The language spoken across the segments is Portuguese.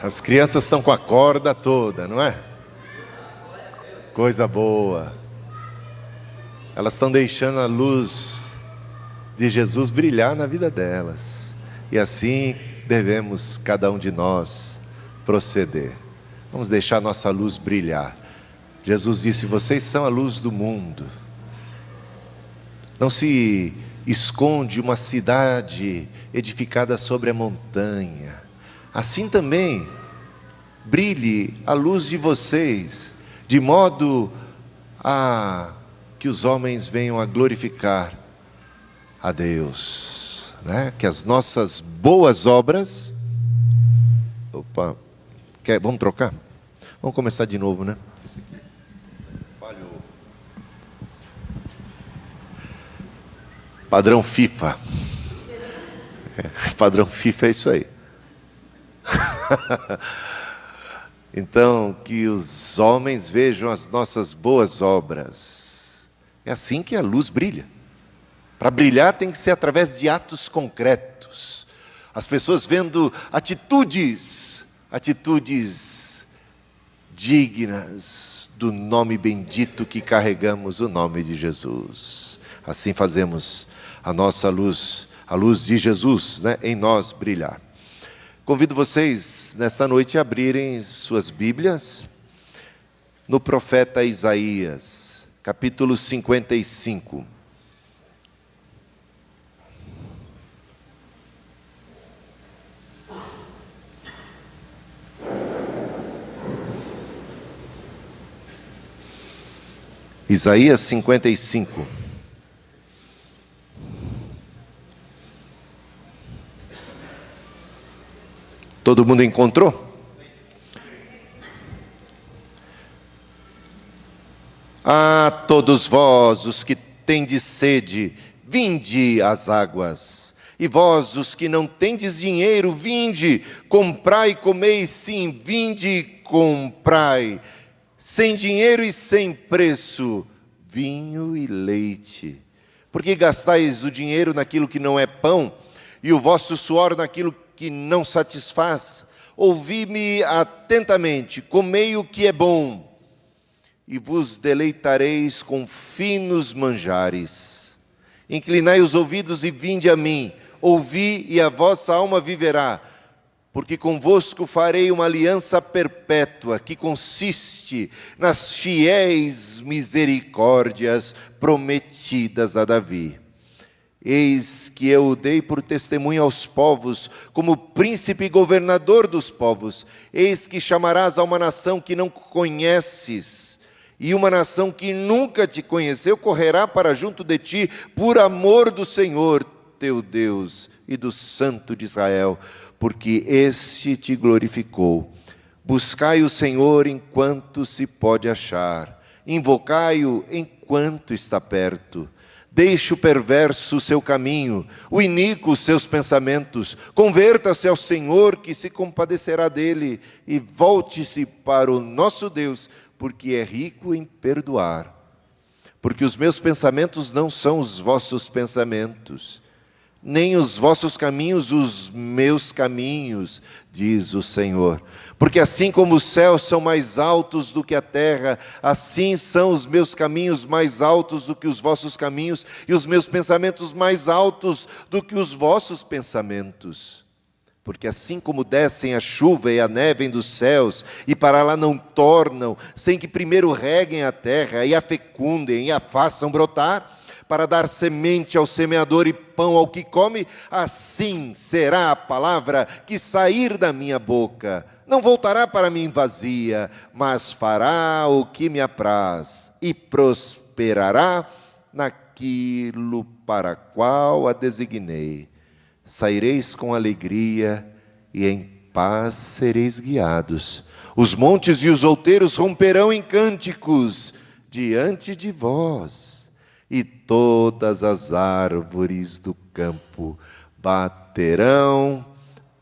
As crianças estão com a corda toda, não é? Coisa boa. Elas estão deixando a luz de Jesus brilhar na vida delas. E assim devemos, cada um de nós, proceder. Vamos deixar nossa luz brilhar. Jesus disse: vocês são a luz do mundo. Não se esconde uma cidade edificada sobre a montanha. Assim também, brilhe a luz de vocês, de modo a que os homens venham a glorificar a Deus, né? Que as nossas boas obras... Vamos trocar? Vamos começar de novo, né? Esse aqui falhou. Padrão FIFA. Padrão FIFA é isso aí. Então, que os homens vejam as nossas boas obras. É assim que a luz brilha. Para brilhar tem que ser através de atos concretos. As pessoas vendo atitudes dignas do nome bendito que carregamos, o nome de Jesus. Assim fazemos a nossa luz, a luz de Jesus, né, em nós brilhar. Convido vocês, nesta noite, a abrirem suas Bíblias no profeta Isaías, capítulo 55. Isaías 55. Todo mundo encontrou? Ah, todos vós, os que tendes sede, vinde às águas. E vós, os que não tendes dinheiro, vinde, comprai e comei, sim, vinde e comprai. Sem dinheiro e sem preço, vinho e leite. Porque gastais o dinheiro naquilo que não é pão, e o vosso suor naquilo que não satisfaz? Ouvi-me atentamente, comei o que é bom, e vos deleitareis com finos manjares. Inclinai os ouvidos e vinde a mim, ouvi e a vossa alma viverá. Porque convosco farei uma aliança perpétua, que consiste nas fiéis misericórdias prometidas a Davi. Eis que eu o dei por testemunho aos povos, como príncipe e governador dos povos. Eis que chamarás a uma nação que não conheces, e uma nação que nunca te conheceu correrá para junto de ti, por amor do Senhor teu Deus e do Santo de Israel, porque este te glorificou. Buscai o Senhor enquanto se pode achar, invocai-o enquanto está perto. Deixe o perverso o seu caminho, o iníquo os seus pensamentos. Converta-se ao Senhor, que se compadecerá dele, e volte-se para o nosso Deus, porque é rico em perdoar. Porque os meus pensamentos não são os vossos pensamentos, nem os vossos caminhos os meus caminhos, diz o Senhor. Porque assim como os céus são mais altos do que a terra, assim são os meus caminhos mais altos do que os vossos caminhos, e os meus pensamentos mais altos do que os vossos pensamentos. Porque assim como descem a chuva e a neve dos céus, e para lá não tornam, sem que primeiro reguem a terra, e a fecundem, e a façam brotar, para dar semente ao semeador e pão ao que come, assim será a palavra que sair da minha boca. Não voltará para mim vazia, mas fará o que me apraz, e prosperará naquilo para qual a designei. Saireis com alegria, e em paz sereis guiados. Os montes e os outeiros romperão em cânticos diante de vós, e todas as árvores do campo baterão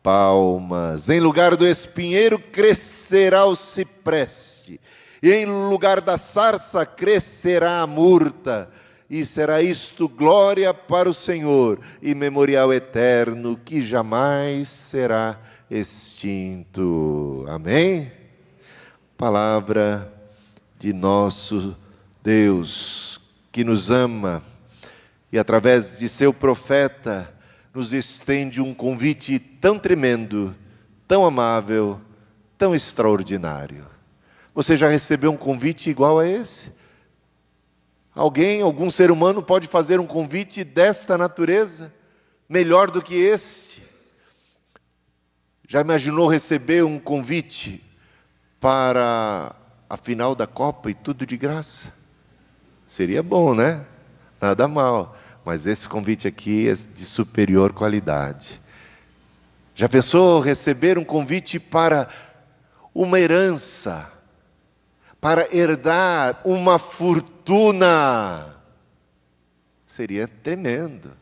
palmas. Em lugar do espinheiro crescerá o cipreste, e em lugar da sarça crescerá a murta, e será isto glória para o Senhor, e memorial eterno que jamais será extinto. Amém? Palavra de nosso Deus, que nos ama e através de seu profeta nos estende um convite tão tremendo, tão amável, tão extraordinário. Você já recebeu um convite igual a esse? Algum ser humano pode fazer um convite desta natureza, melhor do que este? Já imaginou receber um convite para a final da Copa e tudo de graça? Seria bom, né? Nada mal, mas esse convite aqui é de superior qualidade. Já pensou receber um convite para uma herança, para herdar uma fortuna? Seria tremendo.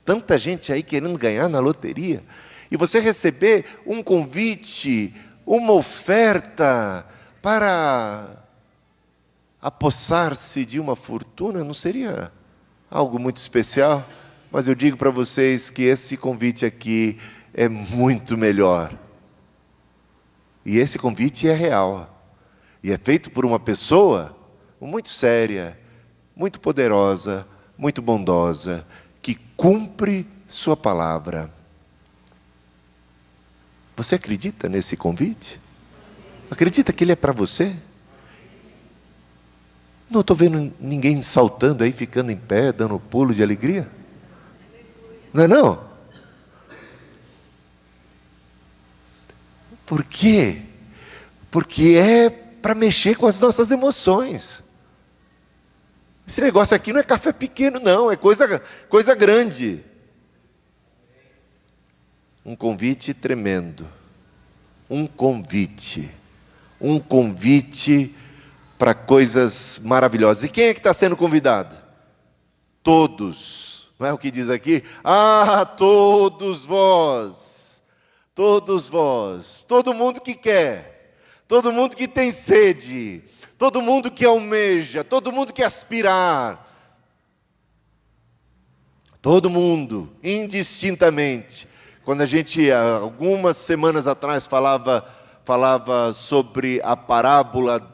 Tanta gente aí querendo ganhar na loteria. E você receber um convite, uma oferta para apossar-se de uma fortuna, não seria algo muito especial? Mas eu digo para vocês que esse convite aqui é muito melhor. E esse convite é real. E é feito por uma pessoa muito séria, muito poderosa, muito bondosa, que cumpre sua palavra. Você acredita nesse convite? Acredita que ele é para você? Não estou vendo ninguém saltando aí, ficando em pé, dando pulo de alegria. Não é não? Por quê? Porque é para mexer com as nossas emoções. Esse negócio aqui não é café pequeno, não, é coisa grande. Um convite tremendo. Um convite para coisas maravilhosas. E quem é que está sendo convidado? Todos. Não é o que diz aqui? Ah, todos vós. Todos vós. Todo mundo que quer. Todo mundo que tem sede. Todo mundo que almeja. Todo mundo que aspirar. Todo mundo, indistintamente. Quando a gente, algumas semanas atrás, falava sobre a parábola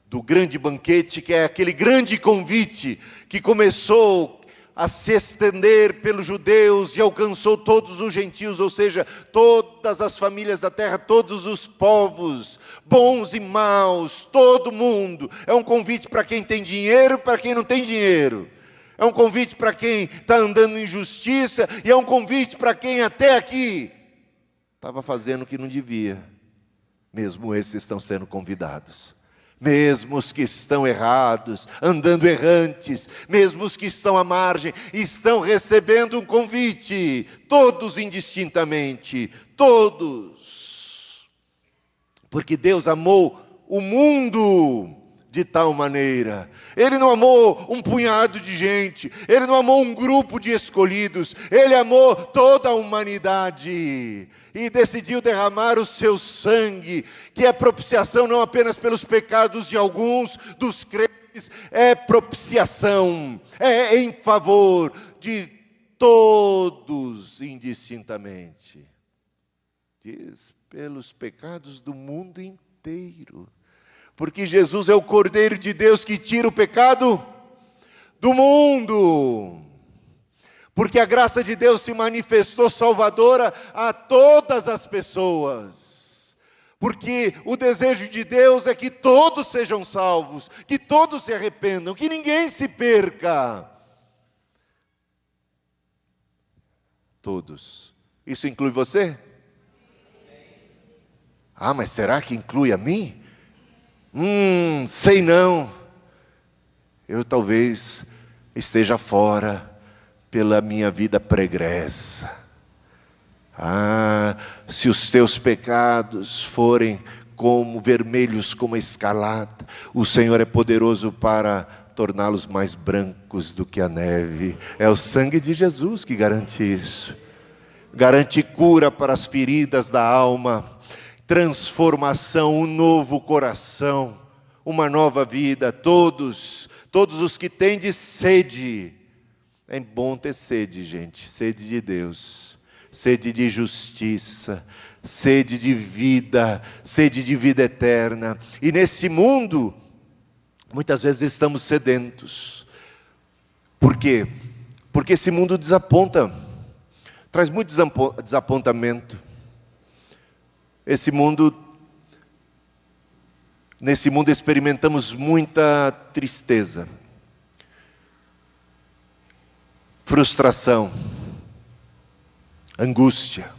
do grande banquete, que é aquele grande convite que começou a se estender pelos judeus e alcançou todos os gentios, ou seja, todas as famílias da terra, todos os povos, bons e maus, todo mundo. É um convite para quem tem dinheiro, para quem não tem dinheiro. É um convite para quem está andando em justiça, e é um convite para quem até aqui estava fazendo o que não devia. Mesmo esses estão sendo convidados. Mesmo os que estão errados, andando errantes, mesmo os que estão à margem, estão recebendo um convite. Todos indistintamente, todos. Porque Deus amou o mundo de tal maneira. Ele não amou um punhado de gente, Ele não amou um grupo de escolhidos, Ele amou toda a humanidade e decidiu derramar o seu sangue, que é propiciação não apenas pelos pecados de alguns dos crentes, é propiciação, é em favor de todos indistintamente. Diz, pelos pecados do mundo inteiro. Porque Jesus é o Cordeiro de Deus que tira o pecado do mundo. Porque a graça de Deus se manifestou salvadora a todas as pessoas. Porque o desejo de Deus é que todos sejam salvos, que todos se arrependam, que ninguém se perca. Todos. Isso inclui você? Ah, mas será que inclui a mim? Sei não. Eu talvez esteja fora pela minha vida pregressa. Se os teus pecados forem como vermelhos como a escarlata, o Senhor é poderoso para torná-los mais brancos do que a neve. É o sangue de Jesus que garante isso. Garante cura para as feridas da alma, transformação, um novo coração, uma nova vida. Todos os que têm de sede. É bom ter sede, gente, sede de Deus. sede de justiça, sede de vida eterna. E nesse mundo, muitas vezes estamos sedentos. Por quê? Porque esse mundo desaponta, traz muito desapontamento. Nesse mundo experimentamos muita tristeza, frustração, angústia,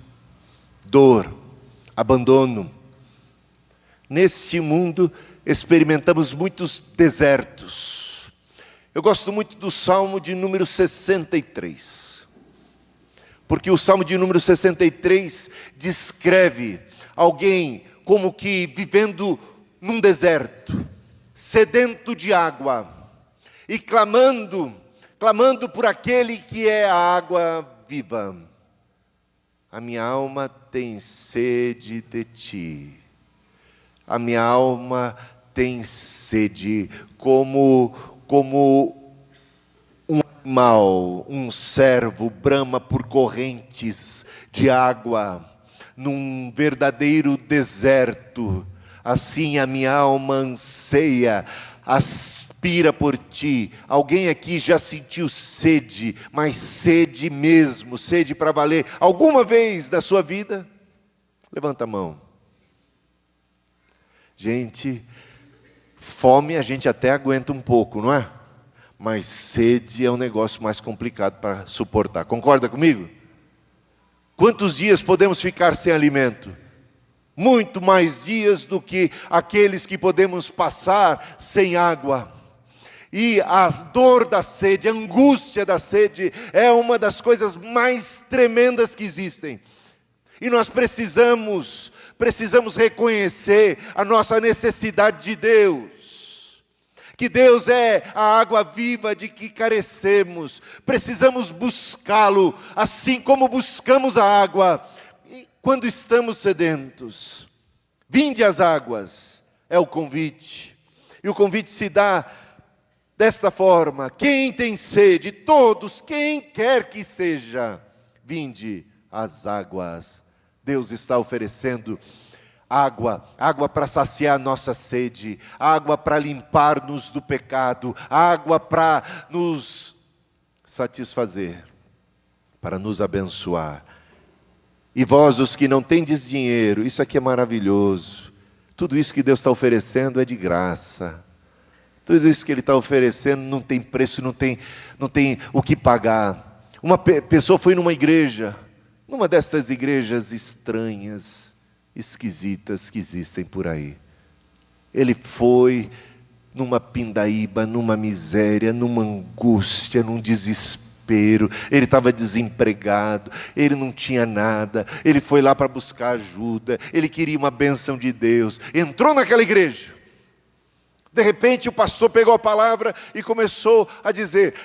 dor, abandono. Neste mundo experimentamos muitos desertos. Eu gosto muito do Salmo de número 63, porque o Salmo de número 63 descreve alguém como que vivendo num deserto, sedento de água, e clamando por aquele que é a água viva. A minha alma tem sede de ti. A minha alma tem sede, como um animal, um servo brama por correntes de água, num verdadeiro deserto. Assim a minha alma anseia, aspira por ti. Alguém aqui já sentiu sede, mas sede mesmo, sede para valer, alguma vez da sua vida? Levanta a mão. Gente, fome a gente até aguenta um pouco, não é? Mas sede é um negócio mais complicado para suportar. Concorda comigo? Quantos dias podemos ficar sem alimento? Muito mais dias do que aqueles que podemos passar sem água. E a dor da sede, a angústia da sede, é uma das coisas mais tremendas que existem. E nós precisamos reconhecer a nossa necessidade de Deus. Que Deus é a água viva de que carecemos. Precisamos buscá-lo, assim como buscamos a água quando estamos sedentos. Vinde às águas, é o convite. E o convite se dá desta forma: quem tem sede, todos, quem quer que seja, vinde às águas. Deus está oferecendo água para saciar nossa sede, água para limpar-nos do pecado, água para nos satisfazer, para nos abençoar. E vós, os que não tendes dinheiro, isso aqui é maravilhoso. Tudo isso que Deus está oferecendo é de graça. Tudo isso que Ele está oferecendo não tem preço, não tem o que pagar. Uma pessoa foi numa igreja, numa destas igrejas estranhas, esquisitas que existem por aí. Ele foi numa pindaíba, numa miséria, numa angústia, num desespero. Ele estava desempregado, ele não tinha nada, ele foi lá para buscar ajuda, ele queria uma bênção de Deus, entrou naquela igreja. De repente o pastor pegou a palavra e começou a dizer: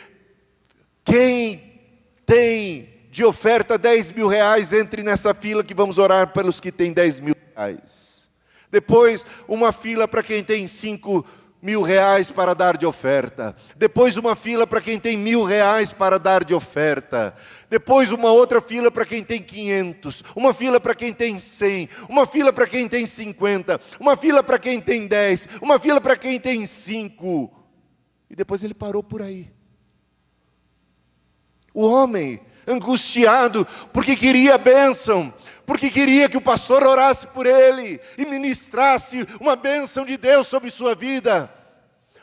quem tem de oferta 10 mil reais, entre nessa fila que vamos orar pelos que têm 10 mil reais. Depois uma fila para quem tem 5 mil reais para dar de oferta. Depois uma fila para quem tem 1.000 reais para dar de oferta. Depois uma outra fila para quem tem 500. Uma fila para quem tem 100. Uma fila para quem tem 50. Uma fila para quem tem 10. Uma fila para quem tem 5. E depois ele parou por aí. O homem, angustiado, porque queria a bênção, porque queria que o pastor orasse por ele e ministrasse uma bênção de Deus sobre sua vida,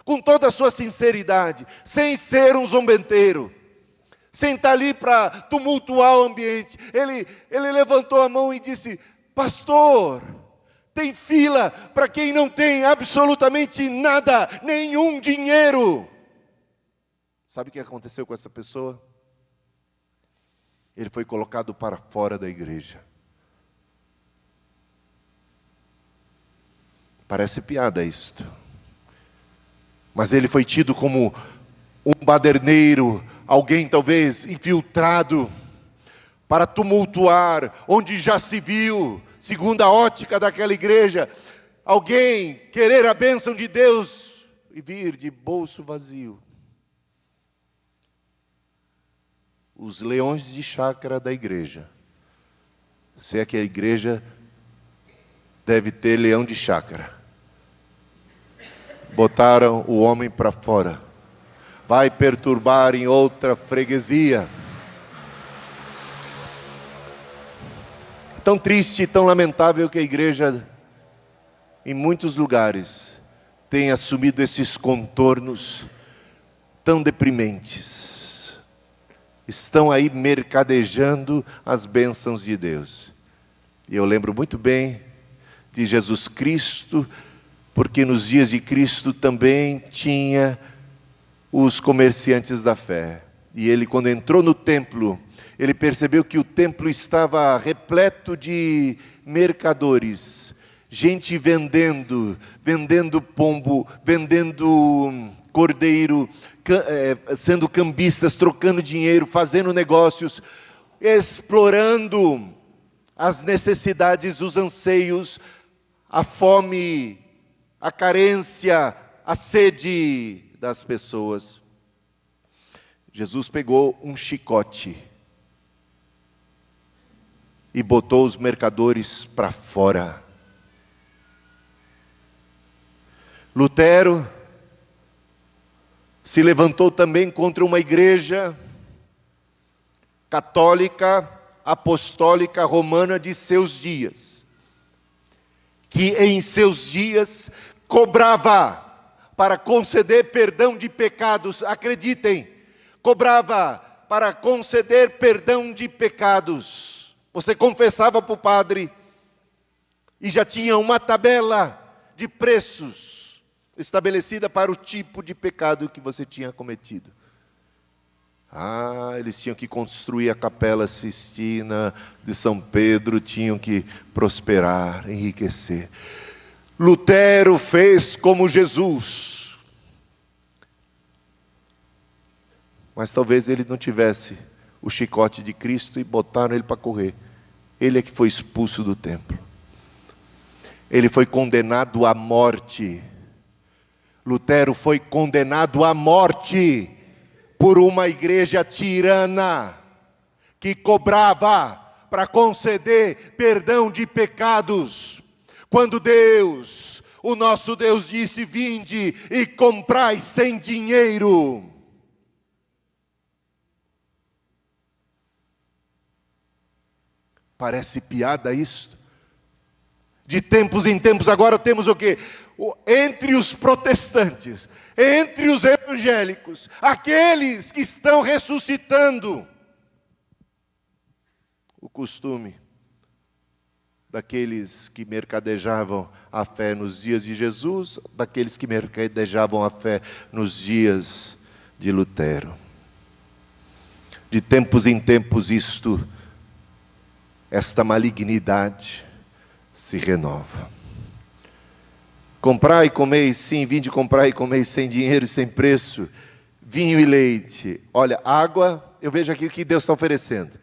com toda a sua sinceridade, sem ser um zombeteiro, sem estar ali para tumultuar o ambiente. Ele levantou a mão e disse: pastor, tem fila para quem não tem absolutamente nada, nenhum dinheiro. Sabe o que aconteceu com essa pessoa? Ele foi colocado para fora da igreja. Parece piada isto. Mas ele foi tido como um baderneiro, alguém talvez infiltrado para tumultuar, onde já se viu, segundo a ótica daquela igreja, alguém querer a bênção de Deus e vir de bolso vazio. Os leões de chácara da igreja Se é que a igreja deve ter leão de chácara. Botaram o homem para fora. Vai perturbar em outra freguesia. Tão triste, tão lamentável que a igreja, em muitos lugares, tem assumido esses contornos tão deprimentes. Estão aí mercadejando as bênçãos de Deus. E eu lembro muito bem de Jesus Cristo, porque nos dias de Cristo também tinha os comerciantes da fé. E ele, quando entrou no templo, ele percebeu que o templo estava repleto de mercadores, gente vendendo pombo, vendendo cordeiro, sendo cambistas, trocando dinheiro, fazendo negócios, explorando as necessidades, os anseios, a fome, a carência, a sede das pessoas. Jesus pegou um chicote e botou os mercadores para fora. Lutero se levantou também contra uma igreja católica, apostólica, romana de seus dias, que em seus dias cobrava para conceder perdão de pecados. Acreditem, cobrava para conceder perdão de pecados. Você confessava para o padre e já tinha uma tabela de preços estabelecida para o tipo de pecado que você tinha cometido. Eles tinham que construir a Capela Sistina de São Pedro, tinham que prosperar, enriquecer. Lutero fez como Jesus. Mas talvez ele não tivesse o chicote de Cristo e botaram ele para correr. Ele é que foi expulso do templo. Ele foi condenado à morte. Lutero foi condenado à morte por uma igreja tirana que cobrava para conceder perdão de pecados. Quando Deus, o nosso Deus, disse: vinde e comprai sem dinheiro. Parece piada isto. De tempos em tempos agora temos o quê? Entre os protestantes, entre os evangélicos, aqueles que estão ressuscitando, o costume daqueles que mercadejavam a fé nos dias de Jesus, daqueles que mercadejavam a fé nos dias de Lutero. De tempos em tempos esta malignidade se renova. Comprai e comeis, sim, vinde comprar e comeis sem dinheiro e sem preço, vinho e leite. Olha, água, eu vejo aqui o que Deus está oferecendo.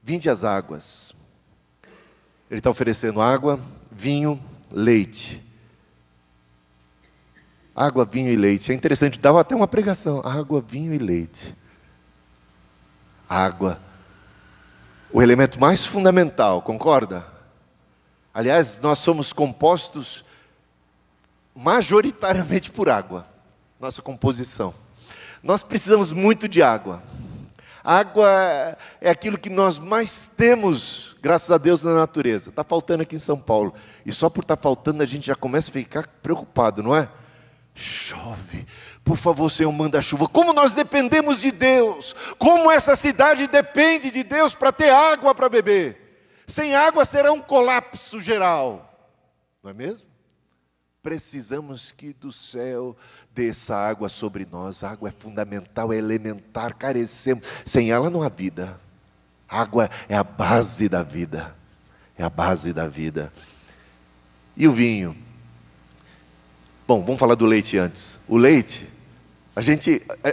Vinde as águas. Ele está oferecendo água, vinho, leite. Água, vinho e leite. É interessante, dava até uma pregação. Água, vinho e leite. Água, o elemento mais fundamental, concorda? Aliás, nós somos compostos majoritariamente por água, nossa composição. Nós precisamos muito de água. Água é aquilo que nós mais temos, graças a Deus, na natureza. Está faltando aqui em São Paulo. E só por estar faltando a gente já começa a ficar preocupado, não é? Chove. Por favor, Senhor, manda chuva. Como nós dependemos de Deus. Como essa cidade depende de Deus para ter água para beber. Sem água será um colapso geral. Não é mesmo? Precisamos que do céu desça água sobre nós. A água é fundamental, é elementar, carecemos. Sem ela não há vida. A água é a base da vida. É a base da vida. E o vinho? Bom, vamos falar do leite antes. O leite,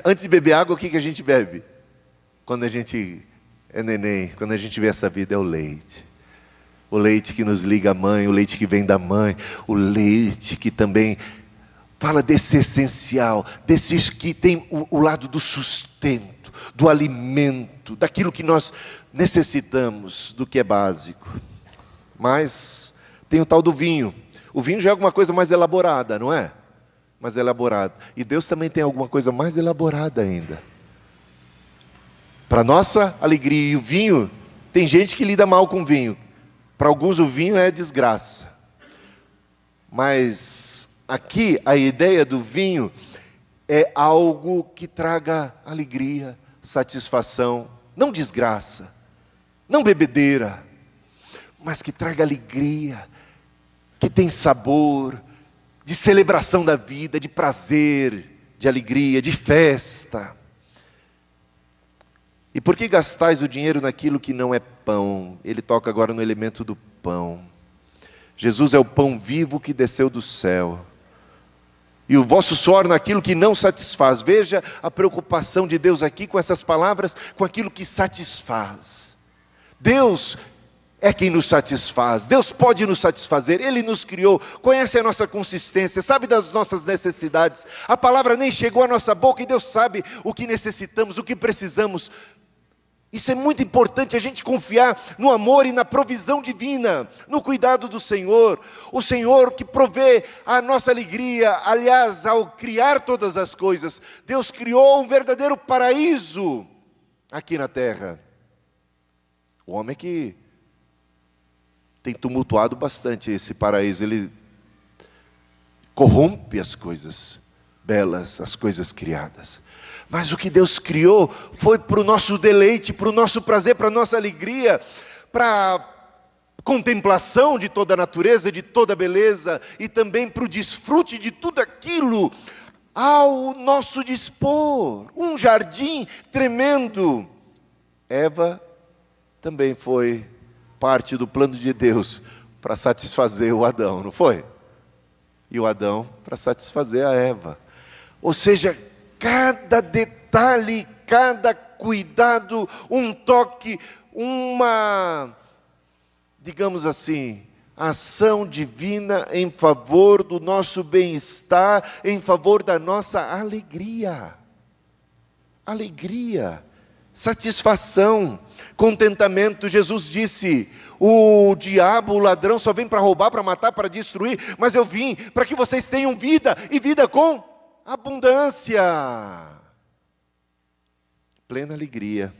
antes de beber água, o que a gente bebe? Quando a gente é neném, quando a gente vê essa vida, é o leite. O leite que nos liga à mãe, o leite que vem da mãe, o leite que também fala desse essencial, desses que tem o lado do sustento, do alimento, daquilo que nós necessitamos, do que é básico. Mas tem o tal do vinho. O vinho já é alguma coisa mais elaborada, não é? Mais elaborada. E Deus também tem alguma coisa mais elaborada ainda. Para nossa alegria. E o vinho, tem gente que lida mal com vinho. Para alguns o vinho é desgraça. Mas aqui a ideia do vinho é algo que traga alegria, satisfação, não desgraça, não bebedeira, mas que traga alegria, que tem sabor, de celebração da vida, de prazer, de alegria, de festa. E por que gastais o dinheiro naquilo que não é pão? Ele toca agora no elemento do pão. Jesus é o pão vivo que desceu do céu. E o vosso suor naquilo que não satisfaz. Veja a preocupação de Deus aqui com essas palavras, com aquilo que satisfaz. Deus é quem nos satisfaz. Deus pode nos satisfazer. Ele nos criou, conhece a nossa consistência, sabe das nossas necessidades. A palavra nem chegou à nossa boca e Deus sabe o que necessitamos, o que precisamos. Isso é muito importante, a gente confiar no amor e na provisão divina, no cuidado do Senhor. O Senhor que provê a nossa alegria. Aliás, ao criar todas as coisas, Deus criou um verdadeiro paraíso aqui na terra. O homem que tem tumultuado bastante esse paraíso, ele corrompe as coisas belas, as coisas criadas. Mas o que Deus criou foi para o nosso deleite, para o nosso prazer, para a nossa alegria, para a contemplação de toda a natureza, de toda a beleza, e também para o desfrute de tudo aquilo ao nosso dispor. Um jardim tremendo. Eva também foi parte do plano de Deus para satisfazer o Adão, não foi? E o Adão para satisfazer a Eva. Ou seja, cada detalhe, cada cuidado, um toque, uma, digamos assim, ação divina em favor do nosso bem-estar, em favor da nossa alegria. Alegria, satisfação, contentamento. Jesus disse: o diabo, o ladrão, só vem para roubar, para matar, para destruir, mas eu vim para que vocês tenham vida, e vida com abundância. Plena alegria,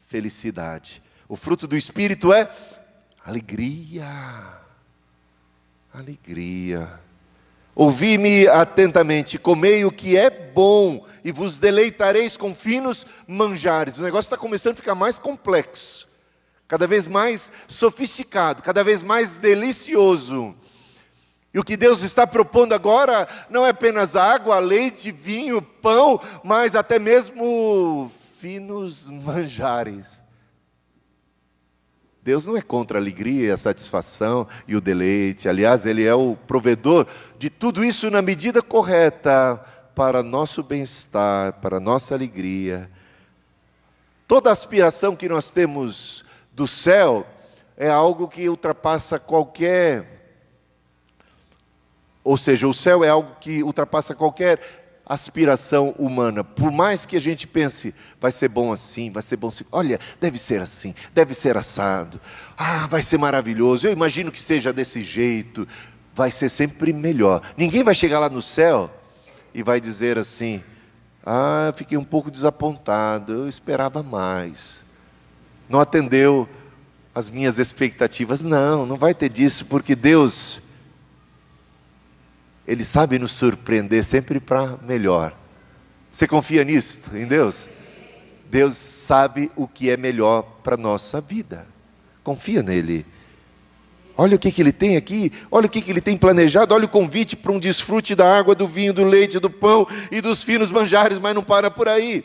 felicidade. O fruto do Espírito é alegria. Alegria. Ouvi-me atentamente, comei o que é bom, e vos deleitareis com finos manjares. O negócio está começando a ficar mais complexo, cada vez mais sofisticado, cada vez mais delicioso. E o que Deus está propondo agora não é apenas água, leite, vinho, pão, mas até mesmo finos manjares. Deus não é contra a alegria, a satisfação e o deleite. Aliás, Ele é o provedor de tudo isso na medida correta para nosso bem-estar, para nossa alegria. Toda aspiração que nós temos do céu é algo que ultrapassa qualquer... Ou seja, o céu é algo que ultrapassa qualquer aspiração humana. Por mais que a gente pense, vai ser bom assim, vai ser bom assim. Olha, deve ser assim, deve ser assado. Ah, vai ser maravilhoso. Eu imagino que seja desse jeito. Vai ser sempre melhor. Ninguém vai chegar lá no céu e vai dizer assim: ah, fiquei um pouco desapontado, eu esperava mais. Não atendeu as minhas expectativas. Não, não vai ter disso, porque Deus... Ele sabe nos surpreender sempre para melhor. Você confia nisso, em Deus? Deus sabe o que é melhor para a nossa vida. Confia nele. Olha o que Ele tem aqui, olha o que Ele tem planejado, olha o convite para um desfrute da água, do vinho, do leite, do pão e dos finos manjares, mas não para por aí.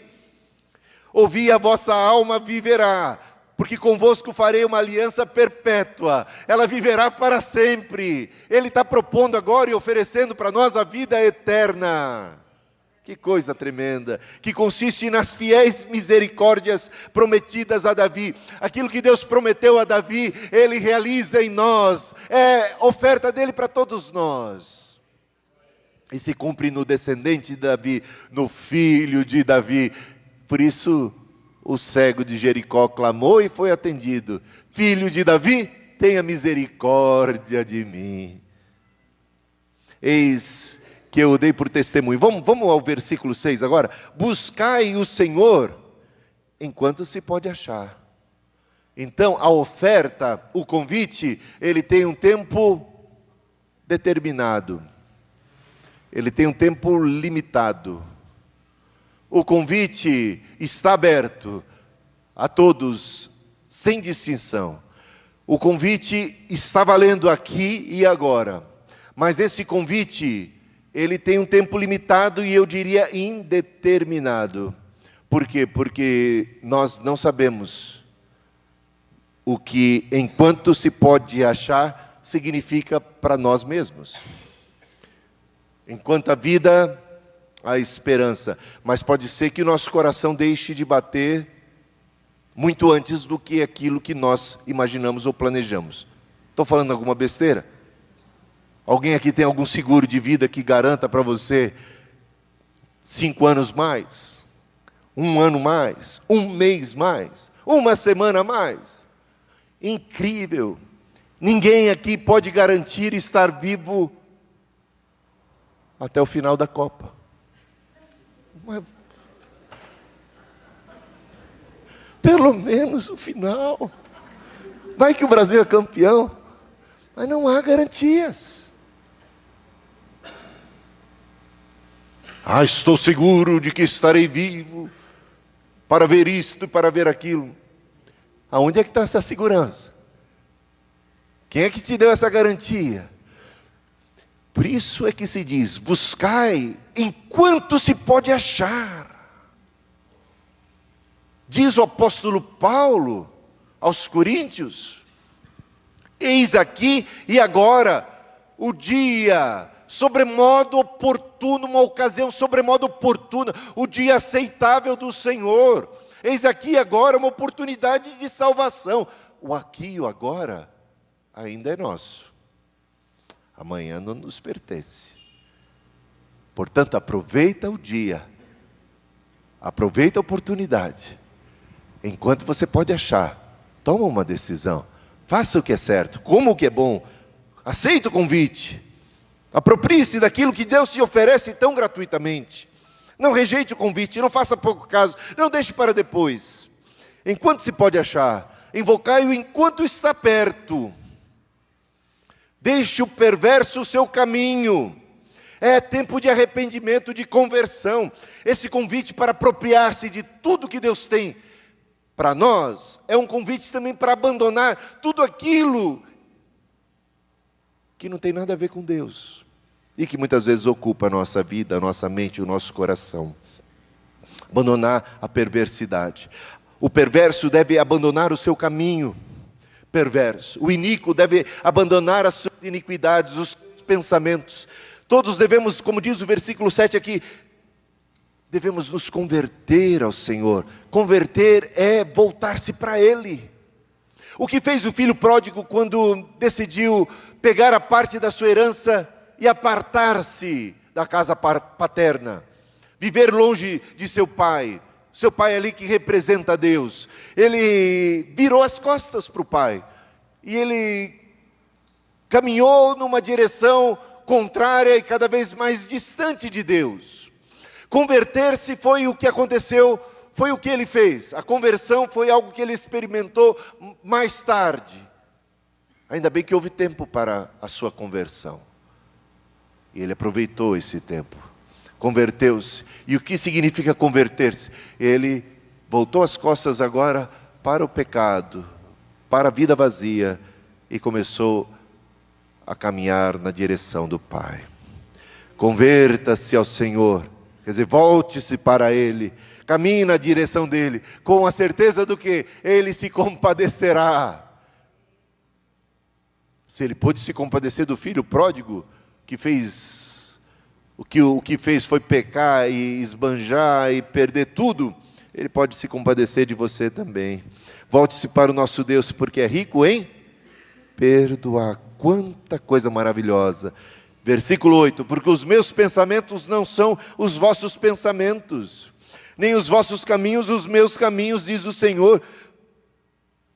Ouvi, a vossa alma viverá, porque convosco farei uma aliança perpétua, ela viverá para sempre. Ele está propondo agora e oferecendo para nós a vida eterna. Que coisa tremenda, que consiste nas fiéis misericórdias prometidas a Davi. Aquilo que Deus prometeu a Davi, Ele realiza em nós, é oferta dEle para todos nós. E se cumpre no descendente de Davi, no filho de Davi. Por isso, o cego de Jericó clamou e foi atendido. Filho de Davi, tenha misericórdia de mim. Eis que eu dei por testemunho. Vamos ao versículo 6 agora. Buscai o Senhor enquanto se pode achar. Então, a oferta, o convite, ele tem um tempo determinado. Ele tem um tempo limitado. O convite está aberto a todos, sem distinção. O convite está valendo aqui e agora. Mas esse convite, ele tem um tempo limitado e eu diria indeterminado. Por quê? Porque nós não sabemos o que, enquanto se pode achar, significa para nós mesmos. Enquanto a vida, a esperança. Mas pode ser que o nosso coração deixe de bater muito antes do que aquilo que nós imaginamos ou planejamos. Estou falando alguma besteira? Alguém aqui tem algum seguro de vida que garanta para você 5 anos mais? 1 ano mais? 1 mês mais? 1 semana mais? Incrível! Ninguém aqui pode garantir estar vivo até o final da Copa. Mas, pelo menos o final. Vai que o Brasil é campeão, mas não há garantias. Estou seguro de que estarei vivo para ver isto e para ver aquilo. Aonde é que está essa segurança? Quem é que te deu essa garantia? Por isso é que se diz, buscai enquanto se pode achar. Diz o apóstolo Paulo aos Coríntios, eis aqui e agora o dia sobremodo oportuno, uma ocasião sobremodo oportuna, o dia aceitável do Senhor. Eis aqui e agora uma oportunidade de salvação. O aqui e o agora ainda é nosso. Amanhã não nos pertence. Portanto, aproveita o dia. Aproveita a oportunidade. Enquanto você pode achar, toma uma decisão. Faça o que é certo, coma o que é bom. Aceita o convite. Aproprie-se daquilo que Deus te oferece tão gratuitamente. Não rejeite o convite, não faça pouco caso, não deixe para depois. Enquanto se pode achar, invocai-o enquanto está perto. Deixe o perverso o seu caminho. É tempo de arrependimento, de conversão. Esse convite para apropriar-se de tudo que Deus tem para nós, é um convite também para abandonar tudo aquilo que não tem nada a ver com Deus. E que muitas vezes ocupa a nossa vida, a nossa mente, o nosso coração. Abandonar a perversidade. O perverso deve abandonar o seu caminho perverso. O iníquo deve abandonar as suas iniquidades, os seus pensamentos. Todos devemos, como diz o versículo 7 aqui, devemos nos converter ao Senhor. Converter é voltar-se para Ele. O que fez o filho pródigo quando decidiu pegar a parte da sua herança e apartar-se da casa paterna, viver longe de seu pai ali que representa Deus. Ele virou as costas para o pai, e ele caminhou numa direção contrária e cada vez mais distante de Deus. Converter-se foi o que aconteceu, foi o que ele fez. A conversão foi algo que ele experimentou mais tarde. Ainda bem que houve tempo para a sua conversão. E ele aproveitou esse tempo. Converteu-se. E o que significa converter-se? Ele voltou as costas agora para o pecado, para a vida vazia, e começou a caminhar na direção do Pai. Converta-se ao Senhor, quer dizer, volte-se para Ele, caminhe na direção dEle, com a certeza do que Ele se compadecerá. Se Ele pôde se compadecer do filho pródigo, que fez o que fez foi pecar e esbanjar e perder tudo, Ele pode se compadecer de você também. Volte-se para o nosso Deus, porque é rico em perdoar. Quanta coisa maravilhosa. Versículo 8, porque os meus pensamentos não são os vossos pensamentos, nem os vossos caminhos os meus caminhos, diz o Senhor.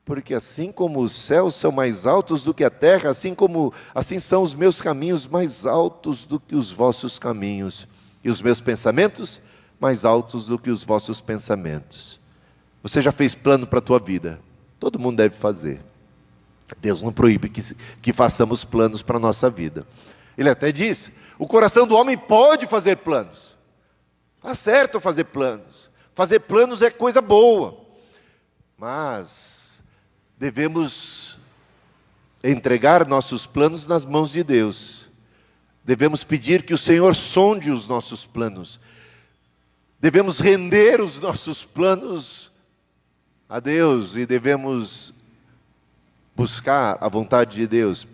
porque assim como os céus são mais altos do que a terra, assim são os meus caminhos mais altos do que os vossos caminhos, e os meus pensamentos mais altos do que os vossos pensamentos. Você já fez plano para a tua vida? Todo mundo deve fazer. Deus não proíbe que façamos planos para a nossa vida. Ele até diz, o coração do homem pode fazer planos. Está certo fazer planos. Fazer planos é coisa boa. Mas devemos entregar nossos planos nas mãos de Deus. Devemos pedir que o Senhor sonde os nossos planos. Devemos render os nossos planos a Deus e devemos buscar a vontade de Deus,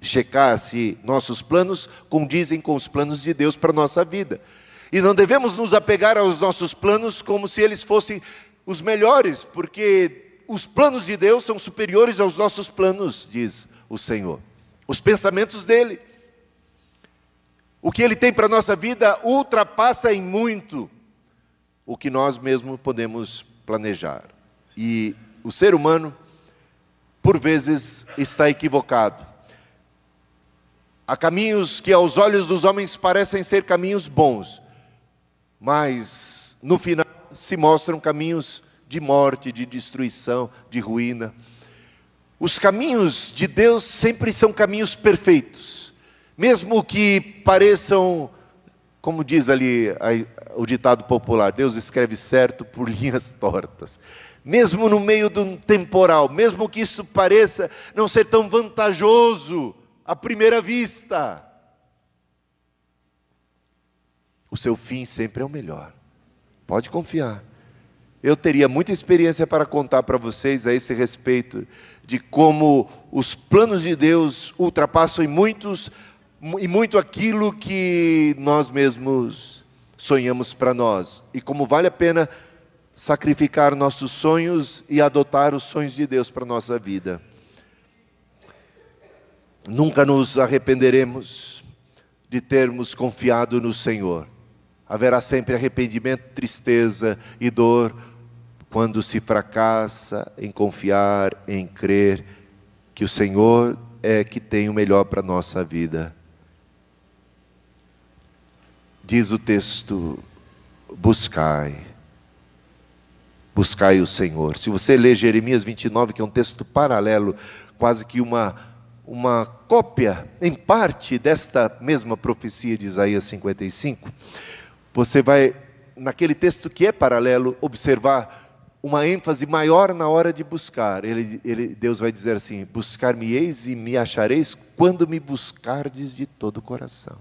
checar se nossos planos condizem com os planos de Deus para a nossa vida. E não devemos nos apegar aos nossos planos como se eles fossem os melhores, porque os planos de Deus são superiores aos nossos planos, diz o Senhor. Os pensamentos dele, o que ele tem para a nossa vida ultrapassa em muito o que nós mesmos podemos planejar. E o ser humano, por vezes, está equivocado. Há caminhos que aos olhos dos homens parecem ser caminhos bons, mas no final se mostram caminhos de morte, de destruição, de ruína. Os caminhos de Deus sempre são caminhos perfeitos, mesmo que pareçam, como diz ali o ditado popular, Deus escreve certo por linhas tortas. Mesmo no meio de um temporal, mesmo que isso pareça não ser tão vantajoso à primeira vista, o seu fim sempre é o melhor. Pode confiar. Eu teria muita experiência para contar para vocês a esse respeito, de como os planos de Deus ultrapassam em muito aquilo que nós mesmos sonhamos para nós. E como vale a pena sacrificar nossos sonhos e adotar os sonhos de Deus para a nossa vida. Nunca nos arrependeremos de termos confiado no Senhor. Haverá sempre arrependimento, tristeza e dor quando se fracassa em confiar, em crer que o Senhor é que tem o melhor para a nossa vida. Diz o texto, buscai o Senhor. Se você ler Jeremias 29, que é um texto paralelo, quase que uma cópia, em parte, desta mesma profecia de Isaías 55, você vai, naquele texto que é paralelo, observar uma ênfase maior na hora de buscar. Deus vai dizer assim, buscar-me-eis e me achareis quando me buscardes de todo o coração.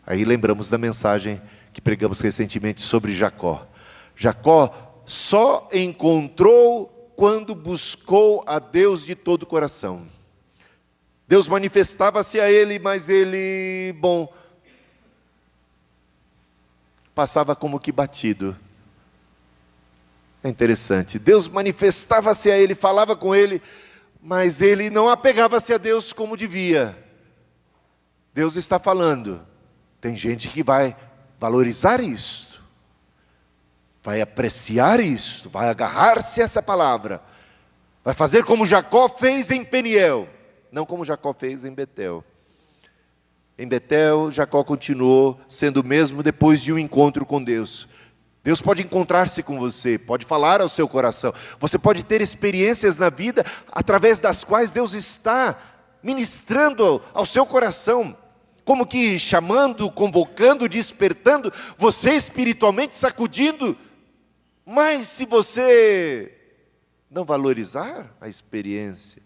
Aí lembramos da mensagem que pregamos recentemente sobre Jacó. Jacó só encontrou quando buscou a Deus de todo o coração. Deus manifestava-se a ele, mas ele, passava como que batido. É interessante. Deus manifestava-se a ele, falava com ele, mas ele não apegava-se a Deus como devia. Deus está falando. Tem gente que vai valorizar isto, vai apreciar isto, vai agarrar-se a essa palavra, vai fazer como Jacó fez em Peniel, não como Jacó fez em Betel. Em Betel, Jacó continuou sendo o mesmo depois de um encontro com Deus. Deus pode encontrar-se com você, pode falar ao seu coração. Você pode ter experiências na vida através das quais Deus está ministrando ao seu coração, como que chamando, convocando, despertando, você espiritualmente sacudindo. Mas se você não valorizar a experiência,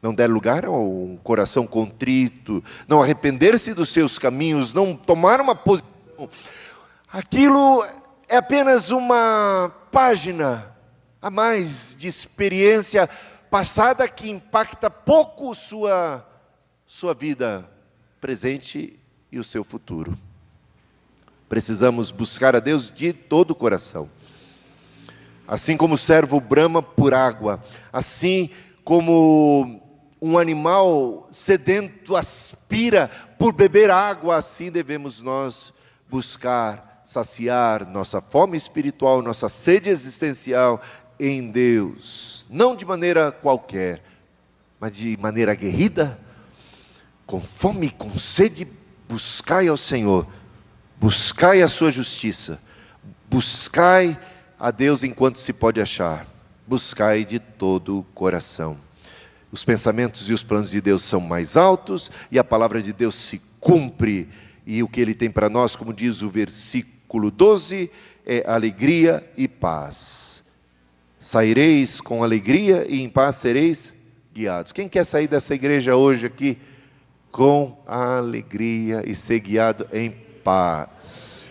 não der lugar a um coração contrito, não arrepender-se dos seus caminhos, não tomar uma posição, aquilo é apenas uma página a mais de experiência passada que impacta pouco sua vida presente e o seu futuro. Precisamos buscar a Deus de todo o coração. Assim como o servo brama por água, assim como um animal sedento aspira por beber água, assim devemos nós buscar saciar nossa fome espiritual, nossa sede existencial em Deus. não de maneira qualquer, mas de maneira aguerrida, com fome e com sede, buscai ao Senhor, buscai a sua justiça, buscai a Deus enquanto se pode achar, buscai de todo o coração. Os pensamentos e os planos de Deus são mais altos, e a palavra de Deus se cumpre, e o que Ele tem para nós, como diz o versículo 12, é alegria e paz. Saireis com alegria e em paz sereis guiados. Quem quer sair dessa igreja hoje aqui com alegria e ser guiado em paz?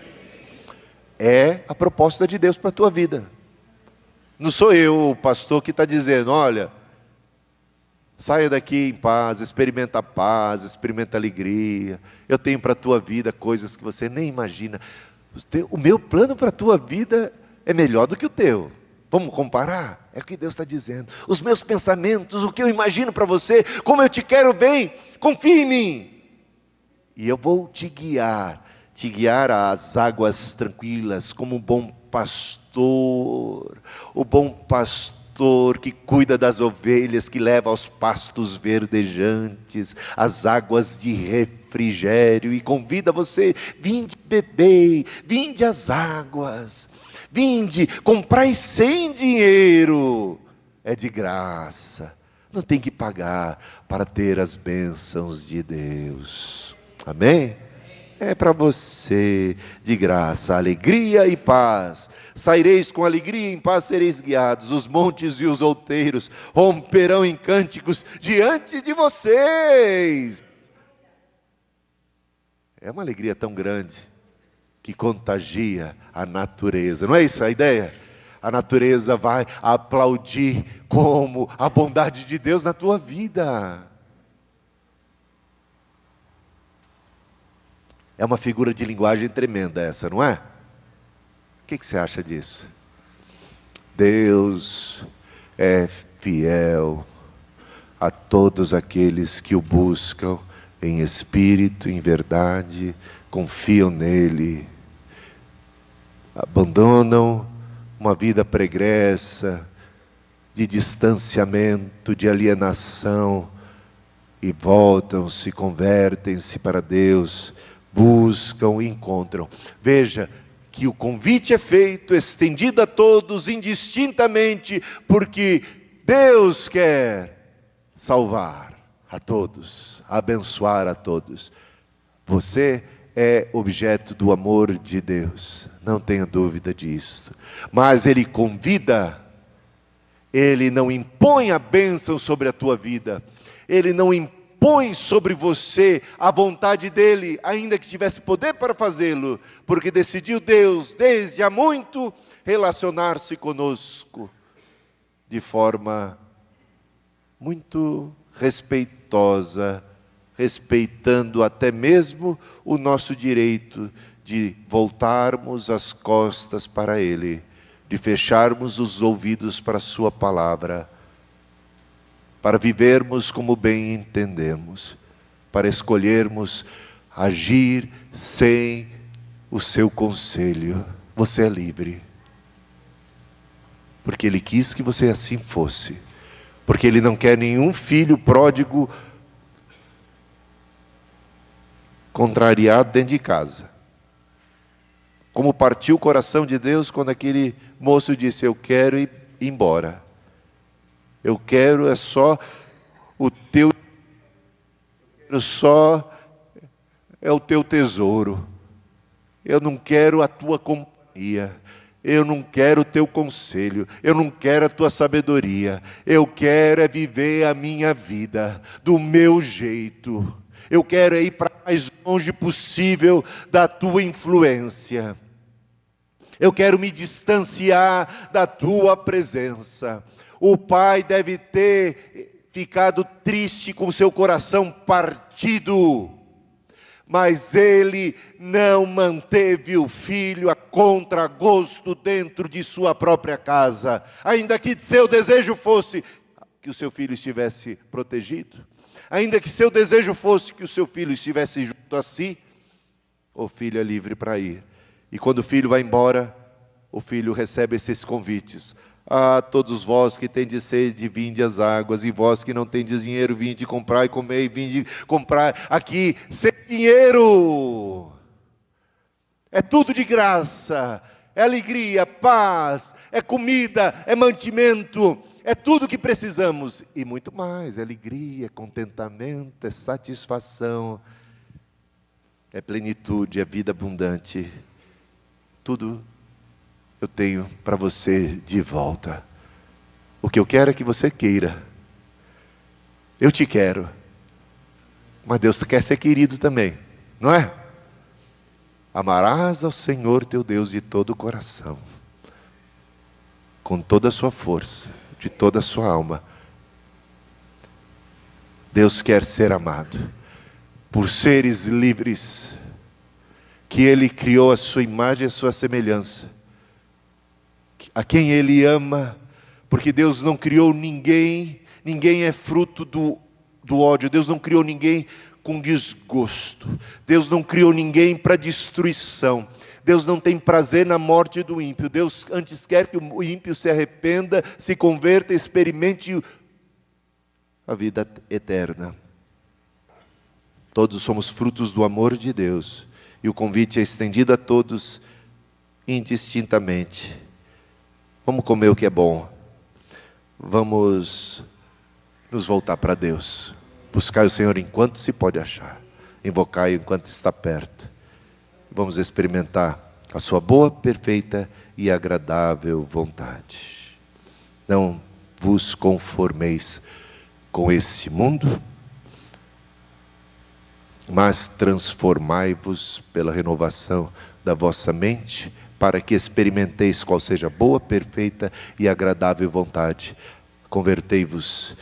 É a proposta de Deus para a tua vida. Não sou eu, o pastor, que está dizendo, olha, saia daqui em paz, experimenta a paz, experimenta a alegria. Eu tenho para a tua vida coisas que você nem imagina. O meu plano para a tua vida é melhor do que o teu. Vamos comparar? É o que Deus está dizendo. Os meus pensamentos, o que eu imagino para você, como eu te quero bem, confie em mim. E eu vou te guiar às águas tranquilas, como um bom pastor. O bom pastor que cuida das ovelhas, que leva aos pastos verdejantes, às águas de refrigério, e convida você, vinde beber, vinde às águas. Vinde, comprai sem dinheiro, é de graça, não tem que pagar para ter as bênçãos de Deus. Amém? É para você, de graça, alegria e paz. Saireis com alegria e em paz sereis guiados. Os montes e os outeiros romperão em cânticos diante de vocês. É uma alegria tão grande que contagia a natureza. Não é isso a ideia? A natureza vai aplaudir como a bondade de Deus na tua vida. É uma figura de linguagem tremenda essa, não é? O que você acha disso? Deus é fiel a todos aqueles que o buscam em espírito, em verdade, confiam nele, abandonam uma vida pregressa, de distanciamento, de alienação, e voltam, se convertem-se para Deus, buscam e encontram. Veja que o convite é feito, estendido a todos, indistintamente, porque Deus quer salvar a todos, abençoar a todos. Você é objeto do amor de Deus, não tenha dúvida disso. Mas Ele convida, Ele não impõe a bênção sobre a tua vida, Ele não impõe sobre você a vontade dEle, ainda que tivesse poder para fazê-lo, porque decidiu Deus, desde há muito, relacionar-se conosco, de forma muito respeitosa, respeitando até mesmo o nosso direito de voltarmos as costas para Ele, de fecharmos os ouvidos para a sua palavra, para vivermos como bem entendemos, para escolhermos agir sem o seu conselho. Você é livre, porque Ele quis que você assim fosse, porque Ele não quer nenhum filho pródigo contrariado dentro de casa. Como partiu o coração de Deus quando aquele moço disse, eu quero ir embora. Eu quero é só o teu, é o teu tesouro. Eu não quero a tua companhia. Eu não quero o teu conselho. Eu não quero a tua sabedoria. Eu quero é viver a minha vida do meu jeito. Eu quero ir para mais longe possível da tua influência. Eu quero me distanciar da tua presença. O pai deve ter ficado triste com seu coração partido, mas ele não manteve o filho a contragosto dentro de sua própria casa, ainda que seu desejo fosse que o seu filho estivesse protegido. Ainda que seu desejo fosse que o seu filho estivesse junto a si, o filho é livre para ir. E quando o filho vai embora, o filho recebe esses convites. Ah, todos vós que tendes sede, vinde às águas, e vós que não tendes dinheiro, vinde comprar e comer, vinde comprar aqui sem dinheiro. É tudo de graça, é alegria, paz, é comida, é mantimento, é tudo que precisamos. E muito mais, é alegria, é contentamento, é satisfação, é plenitude, é vida abundante. Tudo eu tenho para você de volta. O que eu quero é que você queira. Eu te quero. Mas Deus quer ser querido também, não é? Amarás ao Senhor teu Deus de todo o coração, com toda a sua força, de toda a sua alma. Deus quer ser amado por seres livres, que Ele criou a sua imagem e a sua semelhança, a quem Ele ama, porque Deus não criou ninguém, ninguém é fruto do ódio, Deus não criou ninguém com desgosto, Deus não criou ninguém para destruição, Deus não tem prazer na morte do ímpio, Deus antes quer que o ímpio se arrependa, se converta, experimente a vida eterna. Todos somos frutos do amor de Deus, e o convite é estendido a todos indistintamente. Vamos comer o que é bom, vamos nos voltar para Deus, buscar o Senhor enquanto se pode achar, invocar-o enquanto está perto. Vamos experimentar a sua boa, perfeita e agradável vontade. Não vos conformeis com esse mundo, mas transformai-vos pela renovação da vossa mente, para que experimenteis qual seja a boa, perfeita e agradável vontade. Convertei-vos,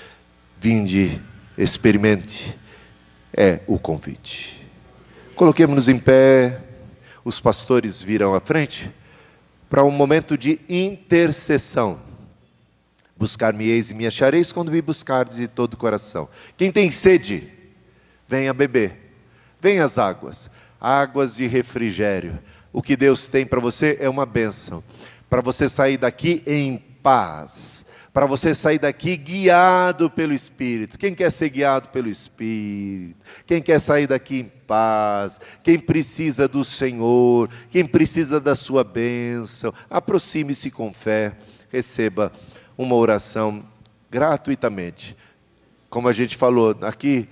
vinde, experimente, é o convite. Coloquemos-nos em pé, os pastores virão à frente, para um momento de intercessão. Buscar-me-eis e me achareis quando me buscardes de todo o coração. Quem tem sede, venha beber, venha às águas, águas de refrigério. O que Deus tem para você é uma bênção, para você sair daqui em paz, para você sair daqui guiado pelo Espírito. Quem quer ser guiado pelo Espírito? Quem quer sair daqui em paz? Quem precisa do Senhor? Quem precisa da sua bênção? Aproxime-se com fé, receba uma oração gratuitamente. Como a gente falou aqui,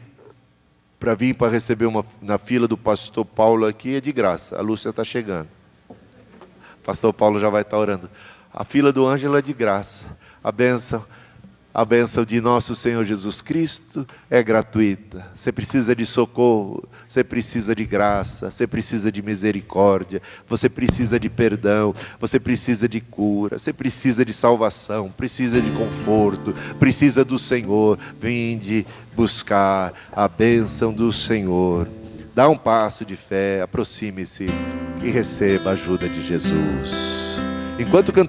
para vir para receber na fila do pastor Paulo aqui é de graça. A Lúcia está chegando. O pastor Paulo já vai estar orando. A fila do Ângelo é de graça. A bênção de nosso Senhor Jesus Cristo é gratuita. Você precisa de socorro, você precisa de graça, você precisa de misericórdia, você precisa de perdão, você precisa de cura, você precisa de salvação, precisa de conforto, precisa do Senhor. Vinde buscar a bênção do Senhor. Dá um passo de fé, aproxime-se e receba a ajuda de Jesus. Enquanto cantamos,